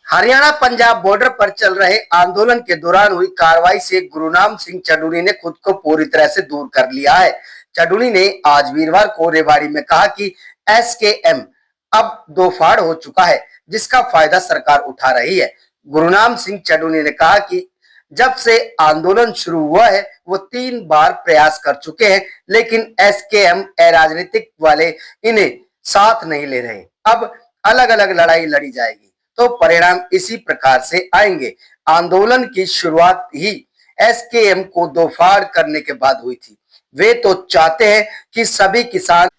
Haryana Punjab border पर चल रहे आंदोलन के दौरान हुई कार्रवाई से गुरनाम सिंह चडूनी ने खुद को पूरी तरह से दूर कर लिया है। चडूनी ने आज वीरवार को रेवाड़ी में कहा कि एसकेएम अब दो फाड़ हो चुका है, जिसका फायदा सरकार उठा रही है। गुरनाम सिंह चडूनी ने कहा कि जब से आंदोलन शुरू हुआ है वो 3 बार प्रयास कर चुके हैं, लेकिन एसकेएम राजनीतिक वाले इन्हें साथ नहीं ले रहे। अब अलग अलग लड़ाई लड़ी जाएगी तो परिणाम इसी प्रकार से आएंगे। आंदोलन की शुरुआत ही एसकेएम को दो फाड़ करने के बाद हुई थी। वे तो चाहते हैं कि सभी किसान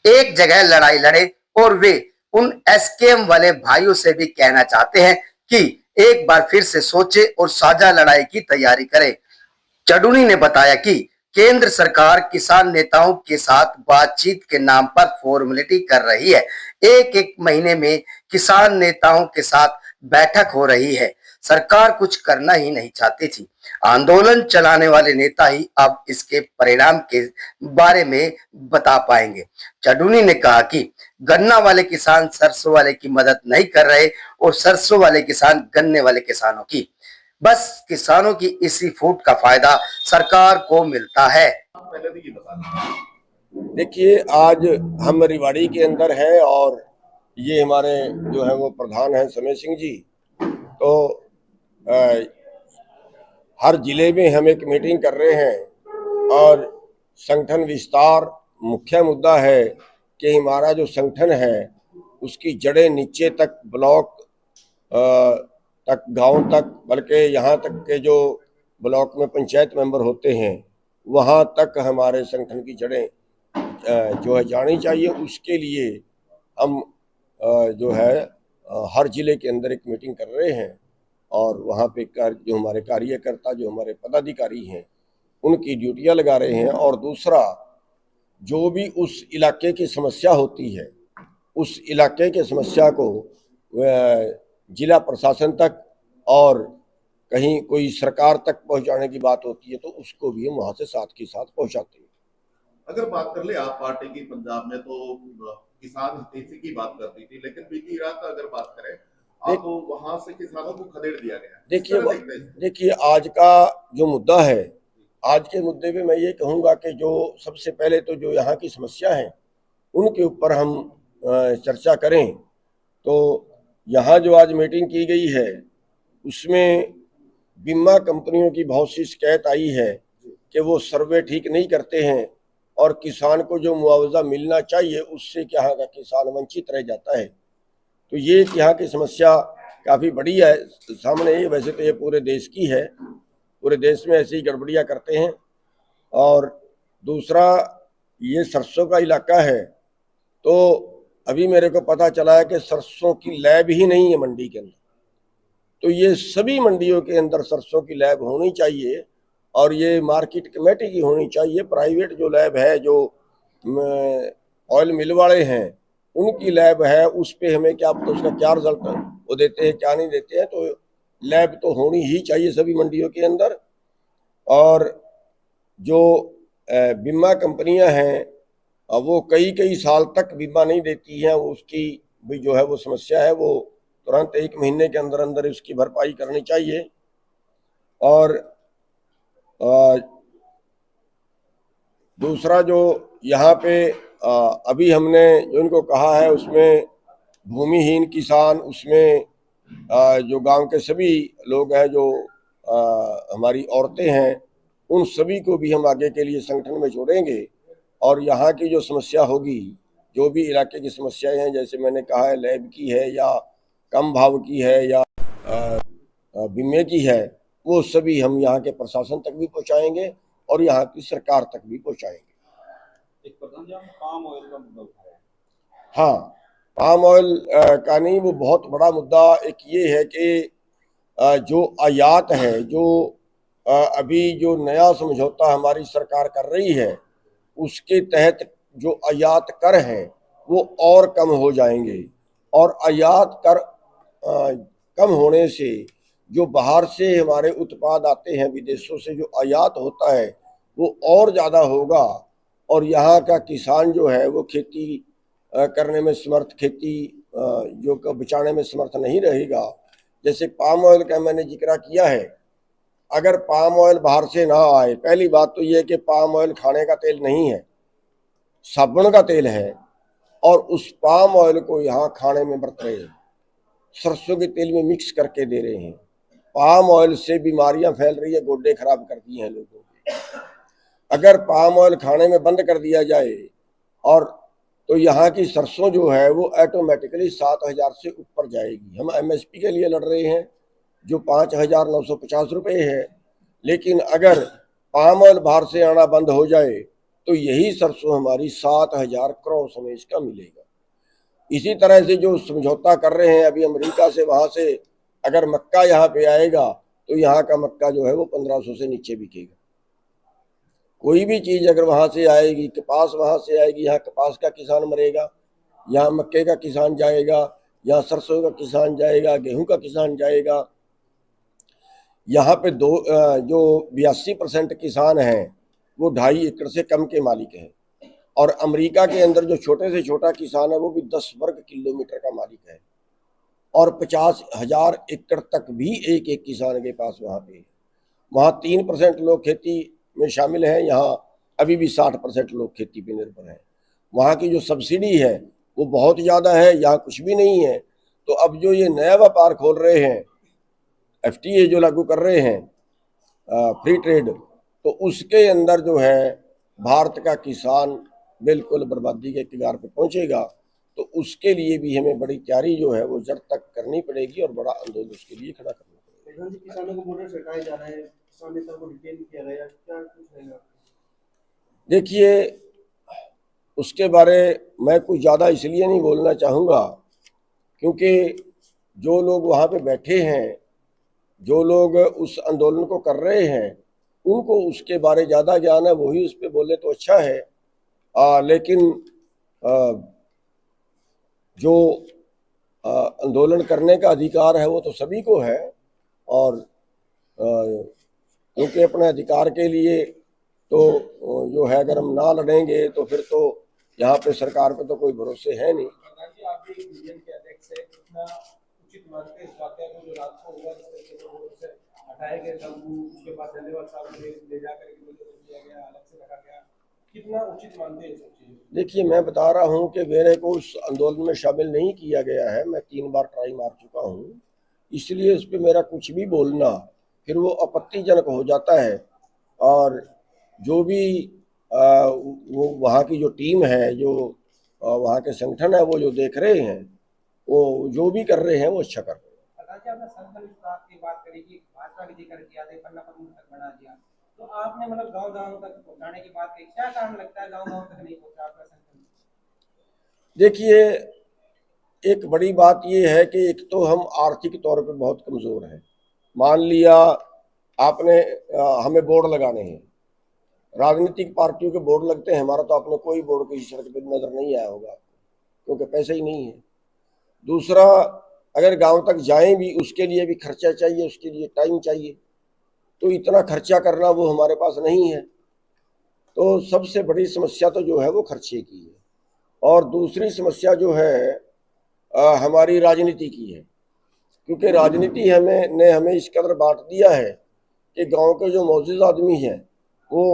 एक जगह लड़ाई लड़े और वे उन एसकेएम वाले भाइयों से भी कहना चाहते हैं कि एक बार फिर से सोचे और साझा लड़ाई की तैयारी करें। चडूनी ने बताया कि केंद्र सरकार किसान नेताओं के साथ बातचीत के नाम पर फॉर्मेलिटी कर रही है। एक महीने में किसान नेताओं के साथ बैठक हो रही है। सरकार कुछ करना ही नहीं चाहती थी। आंदोलन चलाने वाले नेता ही अब इसके परिणाम के बारे में बता पाएंगे। चडूनी ने कहा कि गन्ना वाले किसान सरसों वाले की मदद नहीं कर रहे और सरसों वाले किसान गन्ने वाले किसानों की। बस किसानों की इसी फूट का फायदा सरकार को मिलता है। देखिए, आज हम रेवाड़ी के अंदर हैं और ये हमारे जो है वो प्रधान हैं समय सिंह जी। तो हर जिले में हम एक मीटिंग कर रहे हैं और संगठन विस्तार मुख्य मुद्दा है कि हमारा जो संगठन है उसकी जड़ें नीचे तक, ब्लॉक तक, गांव तक, बल्कि यहाँ तक के जो ब्लॉक में पंचायत मेंबर होते हैं वहाँ तक हमारे संगठन की जड़ें जो है जानी चाहिए। उसके लिए हम जो है हर जिले के अंदर एक मीटिंग कर रहे हैं और वहाँ पे जो हमारे कार्यकर्ता, जो हमारे पदाधिकारी हैं, उनकी ड्यूटियाँ लगा रहे हैं। और दूसरा, जो भी उस इलाके की समस्या होती है, उस इलाके के समस्या को जिला प्रशासन तक और कहीं कोई सरकार तक पहुंचाने की बात होती है तो उसको भी हम वहां से साथ के साथ पहुंचाते हैं। अगर बात कर ले आप पार्टी की, पंजाब में तो किसान हितैषी की बात करती थी, लेकिन बीती रात अगर बात करें तो वहां से किसानों को खदेड़ दिया गया। देखिए आज का जो मुद्दा है, आज के मुद्दे पे मैं ये कहूँगा कि जो सबसे पहले तो जो यहाँ की समस्या है उनके ऊपर हम चर्चा करें। तो यहाँ जो आज मीटिंग की गई है उसमें बीमा कंपनियों की बहुत सी शिकायत आई है कि वो सर्वे ठीक नहीं करते हैं और किसान को जो मुआवजा मिलना चाहिए उससे यहाँ का किसान वंचित रह जाता है। तो ये यहाँ की समस्या काफ़ी बड़ी है सामने। वैसे तो ये पूरे देश की है, पूरे देश में ऐसी गड़बड़ियाँ करते हैं। और दूसरा, ये सरसों का इलाका है तो अभी मेरे को पता चला है कि सरसों की लैब ही नहीं है मंडी के अंदर। तो ये सभी मंडियों के अंदर सरसों की लैब होनी चाहिए और ये मार्केट कमेटी की होनी चाहिए। प्राइवेट जो लैब है, जो ऑयल मिल वाले हैं, उनकी लैब है, उस पे हमें क्या पता उसका क्या रिजल्ट वो देते हैं, क्या नहीं देते हैं। तो लैब तो होनी ही चाहिए सभी मंडियों के अंदर। और जो बीमा कंपनियां हैं वो कई साल तक बीमा नहीं देती हैं, उसकी भी जो है वो समस्या है, वो तुरंत 1 महीने के अंदर अंदर उसकी भरपाई करनी चाहिए। और दूसरा, जो यहाँ पे अभी हमने जो इनको कहा है उसमें भूमिहीन किसान, उसमें जो गांव के सभी लोग हैं, जो हमारी औरतें हैं, उन सभी को भी हम आगे के लिए संगठन में जोड़ेंगे। और यहाँ की जो समस्या होगी, जो भी इलाके की समस्याएं हैं, जैसे मैंने कहा है लैब की है या कम भाव की है या बीमे की है, वो सभी हम यहाँ के प्रशासन तक भी पहुँचाएंगे और यहाँ की सरकार तक भी पहुँचाएंगे। एक प्रधान जी, पाम ऑयल का मुद्दा उठाया। हाँ, पाम ऑयल का नहीं, वो बहुत बड़ा मुद्दा एक ये है कि जो आयात है, जो अभी जो नया समझौता हमारी सरकार कर रही है उसके तहत जो आयात कर हैं वो और कम हो जाएंगे। और आयात कर कम होने से जो बाहर से हमारे उत्पाद आते हैं, विदेशों से जो आयात होता है वो और ज़्यादा होगा और यहाँ का किसान जो है वो खेती करने में समर्थ, खेती जो बचाने में समर्थ नहीं रहेगा। जैसे पाम ऑयल का मैंने जिक्र किया है, अगर पाम ऑयल बाहर से ना आए, पहली बात तो यह है कि पाम ऑयल खाने का तेल नहीं है, साबुन का तेल है, और उस पाम ऑयल को यहाँ खाने में बरत रहे हैं, सरसों के तेल में मिक्स करके दे रहे हैं। पाम ऑयल से बीमारियां फैल रही है, गोड्डे खराब कर दिए हैं लोगों के। अगर पाम ऑयल खाने में बंद कर दिया जाए और तो यहाँ की सरसों जो है वो ऑटोमेटिकली 7,000 से ऊपर जाएगी। हम MSP के लिए लड़ रहे हैं जो 5,950 रुपये है, लेकिन अगर पाम ऑयल बाहर से आना बंद हो जाए तो यही सरसों हमारी 7,000 क्रॉस में इसका मिलेगा। इसी तरह से जो समझौता कर रहे हैं अभी अमेरिका से, वहां से अगर मक्का यहाँ पे आएगा तो यहाँ का मक्का जो है वो 1,500 से नीचे बिकेगा। कोई भी चीज अगर वहां से आएगी, कपास वहां से आएगी, यहाँ कपास का किसान मरेगा, यहाँ मक्के का किसान जाएगा, यहाँ सरसों का किसान जाएगा, गेहूं का किसान जाएगा। यहाँ पे जो 82% किसान हैं वो 2.5 एकड़ से कम के मालिक हैं, और अमेरिका के अंदर जो छोटे से छोटा किसान है वो भी 10 वर्ग किलोमीटर का मालिक है, और 50,000 एकड़ तक भी एक एक किसान के पास वहाँ पे है। वहाँ 3% लोग खेती में शामिल हैं, यहाँ अभी भी 60% लोग खेती पे निर्भर हैं। वहाँ की जो सब्सिडी है वो बहुत ज़्यादा है, यहाँ कुछ भी नहीं है। तो अब जो ये नया व्यापार खोल रहे हैं, FTA जो लागू कर रहे हैं, फ्री ट्रेड, तो उसके अंदर जो है भारत का किसान बिल्कुल बर्बादी के किनारे पे पहुंचेगा। तो उसके लिए भी हमें बड़ी तैयारी जो है वो जड़ तक करनी पड़ेगी और बड़ा आंदोलन उसके लिए खड़ा करना पड़ेगा। किसानों को बॉर्डर से हटाए जा रहे हैं, किसान नेता को डिटेन किया गया, क्या कुछ रहेगा? देखिए, उसके बारे मैं कुछ ज़्यादा इसलिए नहीं बोलना चाहूँगा क्योंकि जो लोग वहाँ पे बैठे हैं, जो लोग उस आंदोलन को कर रहे हैं, उनको उसके बारे ज़्यादा ज्ञान है, वही उस पर बोले तो अच्छा है। लेकिन जो आंदोलन करने का अधिकार है वो तो सभी को है, और क्योंकि अपने अधिकार के लिए तो जो है अगर हम ना लड़ेंगे तो फिर तो यहाँ पे सरकार पे तो कोई भरोसे है नहीं। आप भी यूनियन के अध्यक्ष हैं, कितना उचित मानते हैं इस वाकया को जो रात को हुआ, जिससे हटाए गए तंबू, उसके बाद धन्यवाद साहब ले जाकर किया गया, अलग से रखा गया, कितना उचित मानते हैं सब चीजें? देखिए, मैं बता रहा हूँ कि मेरे को उस आंदोलन में शामिल नहीं किया गया है, मैं 3 बार ट्राई मार चुका हूँ, इसलिए उस पर मेरा कुछ भी बोलना फिर वो आपत्तिजनक हो जाता है। और जो भी वो वहाँ की जो टीम है, जो वहाँ के संगठन है, वो जो देख रहे हैं, वो जो भी कर रहे हैं वो अच्छा कर रहे हैं। आपने संगठन की बात करी कि भाजपा के जिक्र किया, पन्ना प्रमुख तक बढ़ा दिया, तो आपने मतलब गांव-गांव तक पहुंचाने की बात कही, क्या कारण लगता है गांव-गांव तक नहीं पहुंचा आपका संगठन? देखिए, एक बड़ी बात ये है कि एक तो हम आर्थिक तौर पे बहुत कमज़ोर हैं। मान लिया आपने हमें बोर्ड लगाने हैं, राजनीतिक पार्टियों के बोर्ड लगते हैं, हमारा तो आपने कोई बोर्ड किसी सड़क पर नजर नहीं आया होगा क्योंकि पैसे ही नहीं है। दूसरा, अगर गांव तक जाएं भी उसके लिए भी खर्चा चाहिए, उसके लिए टाइम चाहिए, तो इतना खर्चा करना वो हमारे पास नहीं है। तो सबसे बड़ी समस्या तो जो है वो खर्चे की है, और दूसरी समस्या जो है हमारी राजनीति की है, क्योंकि राजनीति हमें इस कदर बांट दिया है कि गांव के जो मौजूद आदमी हैं वो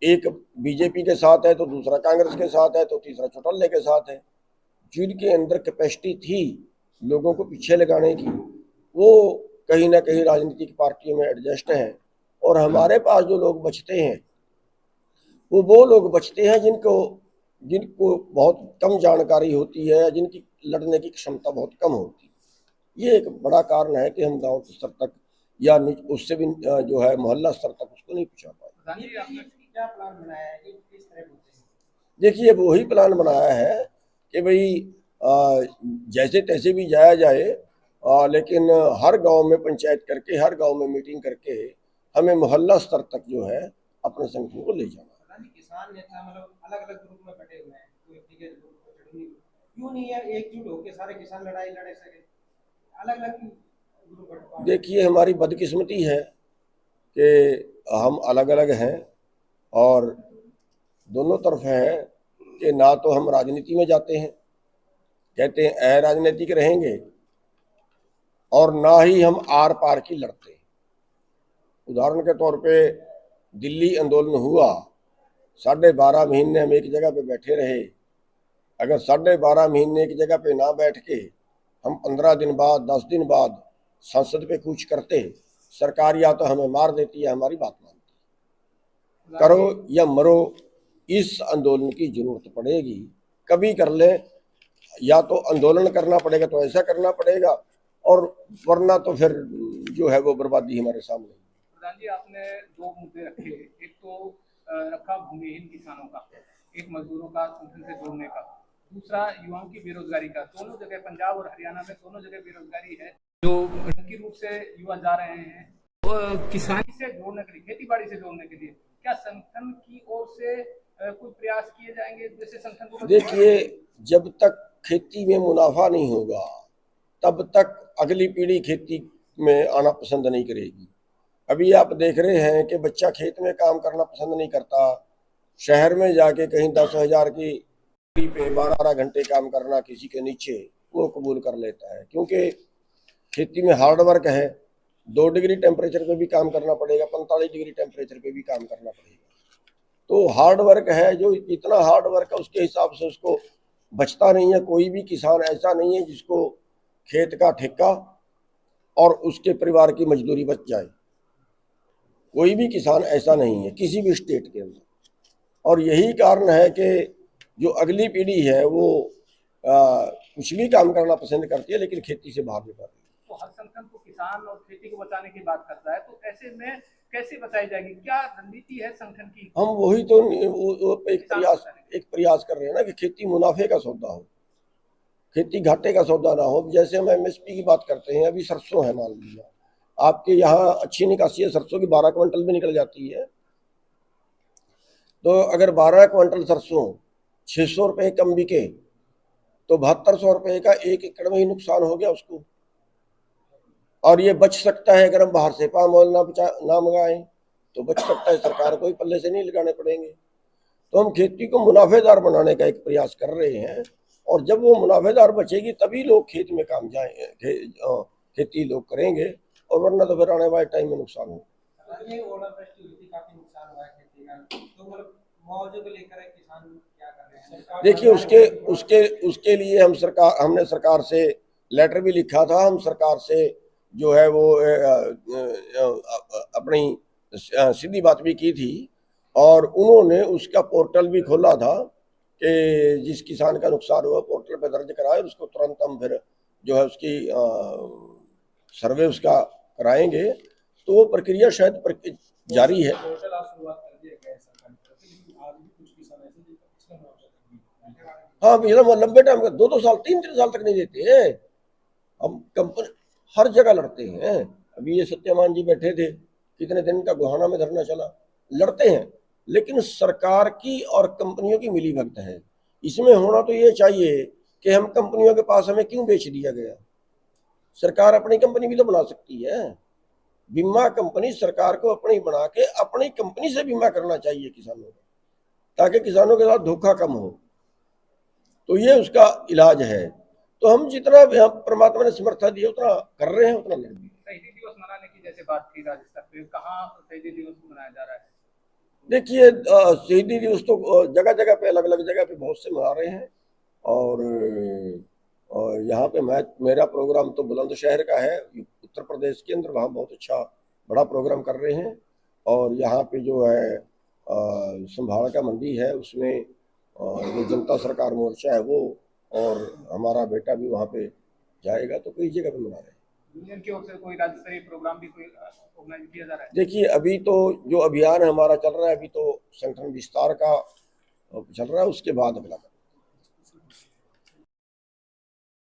एक बीजेपी के साथ है, तो दूसरा कांग्रेस के साथ है, तो तीसरा चौटल्ले के साथ है। जिनके अंदर कैपेसिटी थी लोगों को पीछे लगाने की, वो कहीं ना कहीं राजनीतिक पार्टियों में एडजस्ट हैं, और हमारे पास जो लोग बचते हैं वो लोग बचते हैं जिनको बहुत कम जानकारी होती है, जिनकी लड़ने की क्षमता बहुत कम होती है। ये एक बड़ा कारण है कि हम गांव स्तर तक या उससे भी जो है मोहल्ला स्तर तक उसको नहीं पहुंचा पाए। क्या प्लान बनाया है, किस तरह होते हैं? देखिए, वही प्लान बनाया है कि भाई जैसे तैसे भी जाया जाए, लेकिन हर गांव में पंचायत करके, हर गांव में मीटिंग करके हमें मोहल्ला स्तर तक जो है अपने संगठन को ले जाना। किसान नेता मतलब अलग अलग ग्रुप में बटे हुए हैं, कोई के क्यों नहीं है एकजुट होकर सारे किसान लड़ाई लड़े सके, अलग अलग ग्रुप? देखिए, हमारी बदकिस्मती है कि हम अलग अलग हैं, और दोनों तरफ है कि ना तो हम राजनीति में जाते हैं, कहते हैं राजनीतिक रहेंगे, और ना ही हम आर पार की लड़ते। उदाहरण के तौर पे दिल्ली आंदोलन हुआ, 12.5 महीने हम एक जगह पे बैठे रहे। अगर 12.5 महीने एक जगह पे ना बैठ के हम 15 दिन बाद 10 दिन बाद संसद पे कूच करते, सरकार या तो हमें मार देती है, हमारी बात मानती। करो या मरो, इस आंदोलन की जरूरत पड़ेगी, कभी कर ले। या तो आंदोलन करना पड़ेगा तो ऐसा करना पड़ेगा, और वरना तो फिर जो है वो बर्बादी हमारे सामने। प्रधान जी, आपने 2 मुद्दे रखे, एक तो रखा भूमिहीन किसानों का, एक मजदूरों का संगठन से जोड़ने का, दूसरा युवाओं की बेरोजगारी का। दोनों जगह पंजाब और हरियाणा में दोनों जगह बेरोजगारी है, जो मुख्य रूप से युवा जा रहे हैं। तो किसानी से जोड़ने के लिए, खेती बाड़ी से जोड़ने के लिए क्या संगठन की ओर से कोई प्रयास किए जाएंगे? जैसे संगठन को देखिए, जब तक खेती में मुनाफा नहीं होगा तब तक अगली पीढ़ी खेती में आना पसंद नहीं करेगी। अभी आप देख रहे हैं कि बच्चा खेत में काम करना पसंद नहीं करता, शहर में जाके कहीं 10,000 की पे 12 घंटे काम करना किसी के नीचे वो कबूल कर लेता है, क्योंकि खेती में हार्ड वर्क है। 2 डिग्री टेम्परेचर पे भी काम करना पड़ेगा, 45 डिग्री टेम्परेचर पे भी काम करना पड़ेगा। तो हार्ड वर्क है, जो इतना हार्ड वर्क है उसके हिसाब से उसको बचता नहीं है। कोई भी किसान ऐसा नहीं है जिसको खेत का ठेका और उसके परिवार की मजदूरी बच जाए। कोई भी किसान ऐसा नहीं है किसी भी स्टेट के अंदर। और यही कारण है कि जो अगली पीढ़ी है वो कुछ भी काम करना पसंद करती है, लेकिन खेती से बाहर नहीं पाती। तो हर संगठन तो किसान और खेती को बचाने की बात करता है, तो ऐसे में कैसे बचाई जाएगी? क्या रणनीति है संगठन की? हम वही तो एक प्रयास कर रहे हैं ना कि खेती मुनाफे का सौदा हो, खेती घाटे का सौदा ना हो। जैसे हम MSP की बात करते हैं, अभी सरसों है, मान लीजिए आपके यहाँ अच्छी निकासी है सरसों की, 12 क्विंटल भी निकल जाती है। तो अगर 12 क्विंटल सरसों 600 रुपये कम बिके तो 7200 रुपये का 1 एकड़ में ही नुकसान हो गया उसको। और ये बच सकता है अगर हम बाहर से पाम ऑयल ना मंगाएं, तो बच सकता है, सरकार को ही पल्ले से नहीं लगाने पड़ेंगे। तो हम खेती को मुनाफेदार बनाने का एक प्रयास कर रहे हैं, और जब वो मुनाफेदार बचेगी तभी लोग खेत में काम जाएंगे, खेती लोग करेंगे, और वरना तो फिर आने वाले टाइम में नुकसान हो। ये ओलावृष्टि हुई थी, काफी नुकसान हुआ है खेती का, तो मतलब मुआवजे को लेकर किसान क्या कर रहे हैं? देखिए, उसके लिए हमने सरकार से लेटर भी लिखा था। हम सरकार से जो है वो अपनी सीधी बात भी की थी, और उन्होंने उसका पोर्टल भी खोला था कि जिस किसान का नुकसान हुआ पोर्टल पे दर्ज कराए, उसको तुरंत हम फिर जो है उसकी सर्वे उसका कराएंगे। तो वो प्रक्रिया शायद जारी है। हाँ, लंबे टाइम का 2-2 साल 3-3 साल तक नहीं देते हैं। हम कंपनी हर जगह लड़ते हैं। अभी ये सत्यमान जी बैठे थे, कितने दिन का गोहाना में धरना चला, लड़ते हैं, लेकिन सरकार की और कंपनियों की मिली भगत है। इसमें होना तो ये चाहिए कि हम कंपनियों के पास हमें क्यों बेच दिया गया। सरकार अपनी कंपनी भी तो बना सकती है। बीमा कंपनी सरकार को अपनी बना के अपनी कंपनी से बीमा करना चाहिए किसानों का, ताकि किसानों के साथ धोखा कम हो। तो ये उसका इलाज है। तो हम जितना परमात्मा ने समर्था दिया उतना कर रहे हैं, उतना लड़ रहे हैं। शहीदी दिवस मनाने की जैसे बात थी राजस्थान में, कहाँ शहीदी दिवस मनाया जा रहा है? देखिए, शहीदी दिवस तो जगह जगह पे, अलग अलग जगह पे बहुत से मना रहे हैं। और यहाँ पे मेरा प्रोग्राम तो बुलंदशहर का है, उत्तर प्रदेश के अंदर, वहाँ बहुत अच्छा बड़ा प्रोग्राम कर रहे हैं। और यहाँ पे जो है संभाल का मंडी है, उसमें जो जनता सरकार मोर्चा है वो, और हमारा बेटा भी वहाँ पे जाएगा। तो कई जगह पे मना रहे हैं। यूनियन की ओर से कोई राज्य स्तरीय प्रोग्राम भी कोई ऑर्गेनाइज किया जा रहा है? देखिए, अभी तो जो अभियान हमारा चल रहा है, अभी तो संगठन विस्तार का चल रहा है, उसके बाद अगला